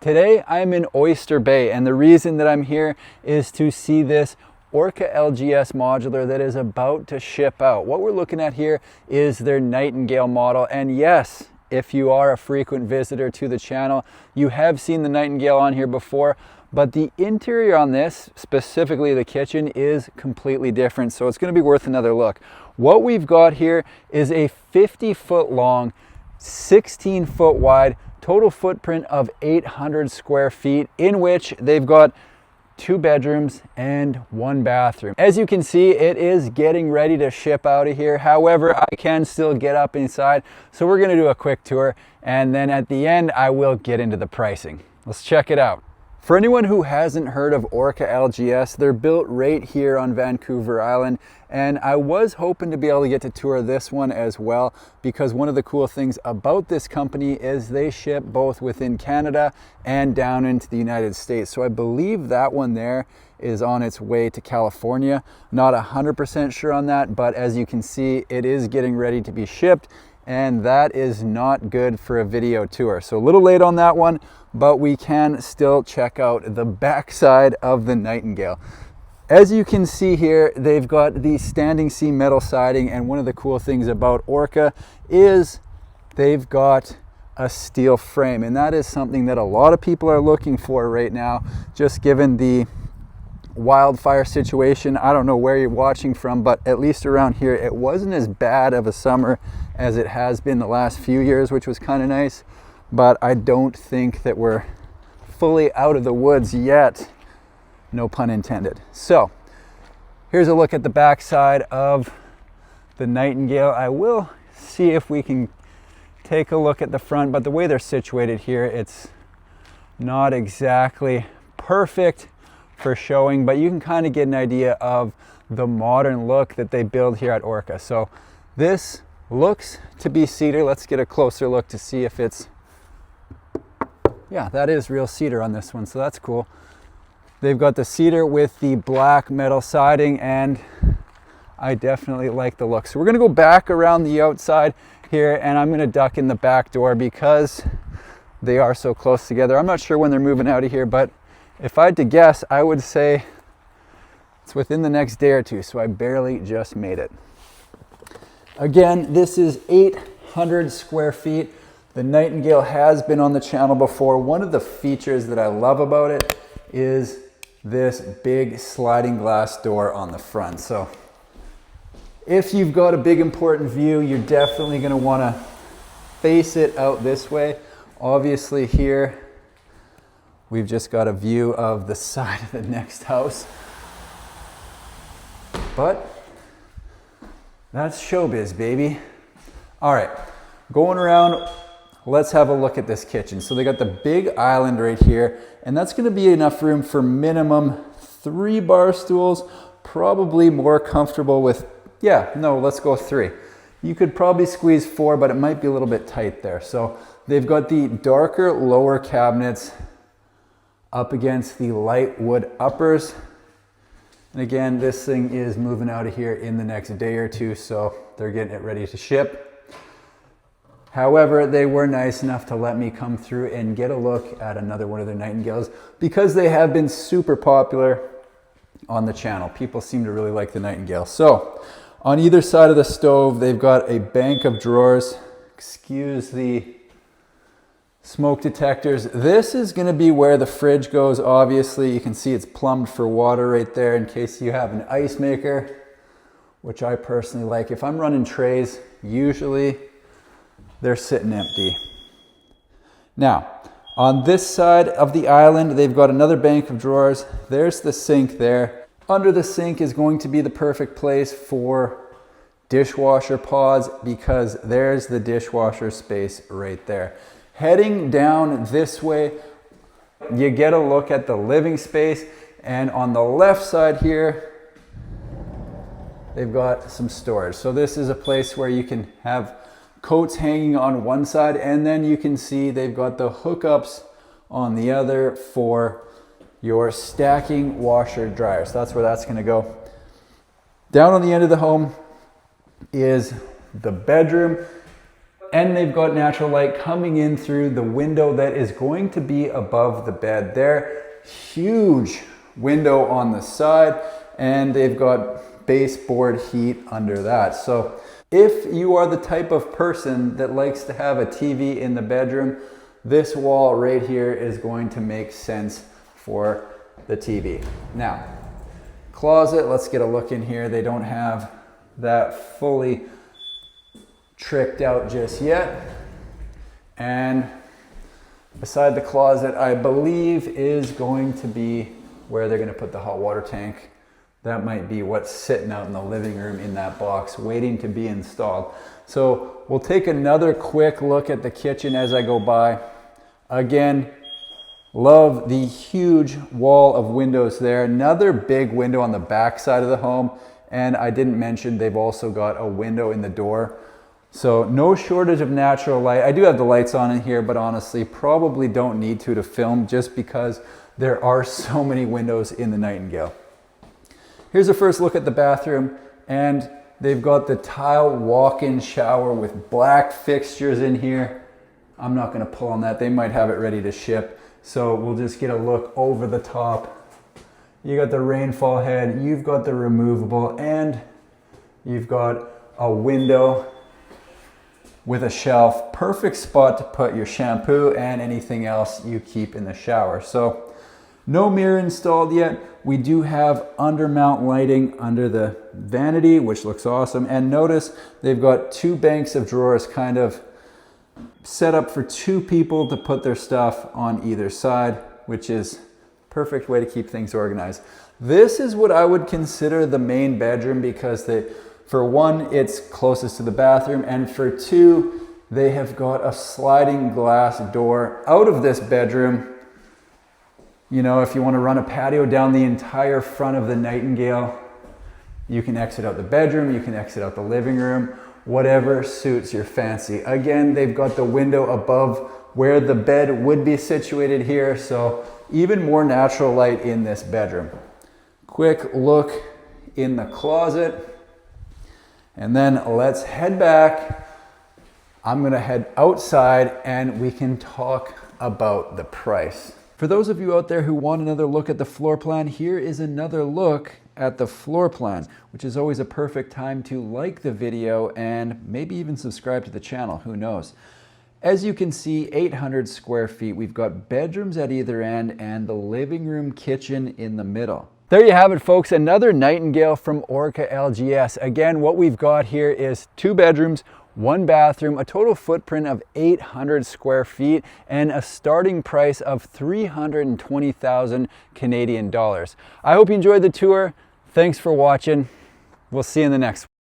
Today I'm in Oyster Bay, and the reason that I'm here is to see this Orca LGS modular that is about to ship out. What we're looking at here is their Nightingale model, and yes, if you are a frequent visitor to the channel, you have seen the Nightingale on here before, but the interior on this, specifically the kitchen, is completely different, so it's going to be worth another look. What we've got here is a 50-foot long, 16-foot wide, total footprint of 800 square feet, in which they've got 2 bedrooms and 1 bathroom. As you can see, it is getting ready to ship out of here. However, I can still get up inside, so we're going to do a quick tour, and then at the end I will get into the pricing. Let's check it out. For anyone who hasn't heard of Orca LGS, they're built right here on Vancouver Island, and I was hoping to be able to get to tour this one as well, because one of the cool things about this company is they ship both within Canada and down into the United States. So I believe that one there is on its way to California. Not 100% sure on that, but as you can see, it is getting ready to be shipped, and that is not good for a video tour. So a little late on that one, but we can still check out the backside of the Nightingale. As you can see here, they've got the standing seam metal siding, and one of the cool things about Orca is they've got a steel frame, and that is something that a lot of people are looking for right now, just given the wildfire situation. I don't know where you're watching from, but at least around here it wasn't as bad of a summer as it has been the last few years, which was kind of nice, but I don't think that we're fully out of the woods yet, no pun intended. So here's a look at the back side of the Nightingale. I will see if we can take a look at the front, but the way they're situated here, it's not exactly perfect for showing, but you can kind of get an idea of the modern look that they build here at Orca. So this looks to be cedar. Let's get a closer look to see if it's, yeah, that is real cedar on this one, so that's cool. They've got the cedar with the black metal siding, and I definitely like the look. So we're gonna go back around the outside here, and I'm gonna duck in the back door because they are so close together. I'm not sure when they're moving out of here, but if I had to guess, I would say it's within the next day or two, so I barely just made it. Again, this is 800 square feet. The Nightingale has been on the channel before. One of the features that I love about it is this big sliding glass door on the front. So if you've got a big important view, you're definitely going to want to face it out this way. Obviously here we've just got a view of the side of the next house, but that's showbiz, baby. All right, going around, let's have a look at this kitchen. So they got the big island right here, and that's gonna be enough room for minimum 3 bar stools, probably more comfortable with, yeah, no, let's go 3. You could probably squeeze 4, but it might be a little bit tight there. So they've got the darker lower cabinets up against the light wood uppers. And again, this thing is moving out of here in the next day or two, so they're getting it ready to ship. However, they were nice enough to let me come through and get a look at another one of their Nightingales, because they have been super popular on the channel. People seem to really like the Nightingale. So on either side of the stove, they've got a bank of drawers. Excuse the smoke detectors. This is going to be where the fridge goes. Obviously, you can see it's plumbed for water right there in case you have an ice maker, which I personally like. If I'm running trays, usually they're sitting empty. Now, on this side of the island, they've got another bank of drawers. There's the sink there. Under the sink is going to be the perfect place for dishwasher pods, because there's the dishwasher space right there. Heading down this way, you get a look at the living space, and on the left side here, they've got some storage. So this is a place where you can have coats hanging on one side, and then you can see they've got the hookups on the other for your stacking washer dryer. So that's where that's going to go. Down on the end of the home is the bedroom. and they've got natural light coming in through the window that is going to be above the bed there. Huge window on the side, and they've got baseboard heat under that. So if you are the type of person that likes to have a TV in the bedroom, this wall right here is going to make sense for the TV. Now, closet, let's get a look in here. They don't have that fully tricked out just yet. And beside the closet, I believe is going to be where they're going to put the hot water tank. That might be what's sitting out in the living room in that box waiting to be installed. So we'll take another quick look at the kitchen as I go by. Again, love the huge wall of windows there. Another big window on the back side of the home. And I didn't mention they've also got a window in the door. So no shortage of natural light. I do have the lights on in here, but honestly, probably don't need to film just because there are so many windows in the Nightingale. Here's a first look at the bathroom, and they've got the tile walk-in shower with black fixtures in here. I'm not going to pull on that. They might have it ready to ship. So we'll just get a look over the top. You got the rainfall head, you've got the removable, and you've got a window with a shelf. Perfect spot to put your shampoo and anything else you keep in the shower. So no mirror installed yet. We do have undermount lighting under the vanity, which looks awesome. And notice they've got two banks of drawers kind of set up for two people to put their stuff on either side, which is perfect way to keep things organized. This is what I would consider the main bedroom because for one, it's closest to the bathroom, and for two, they have got a sliding glass door out of this bedroom. You know, if you want to run a patio down the entire front of the Nightingale, you can exit out the bedroom, you can exit out the living room, whatever suits your fancy. Again, they've got the window above where the bed would be situated here, so even more natural light in this bedroom. Quick look in the closet, and then let's head back. I'm gonna head outside and we can talk about the price. For those of you out there who want another look at the floor plan, here is another look at the floor plan, which is always a perfect time to like the video and maybe even subscribe to the channel, who knows. As you can see, 800 square feet. We've got bedrooms at either end and the living room kitchen in the middle. There you have it, folks, another Nightingale from Orca LGS. Again, what we've got here is 2 bedrooms, 1 bathroom, a total footprint of 800 square feet, and a starting price of 320,000 Canadian dollars. I hope you enjoyed the tour. Thanks for watching. We'll see you in the next one.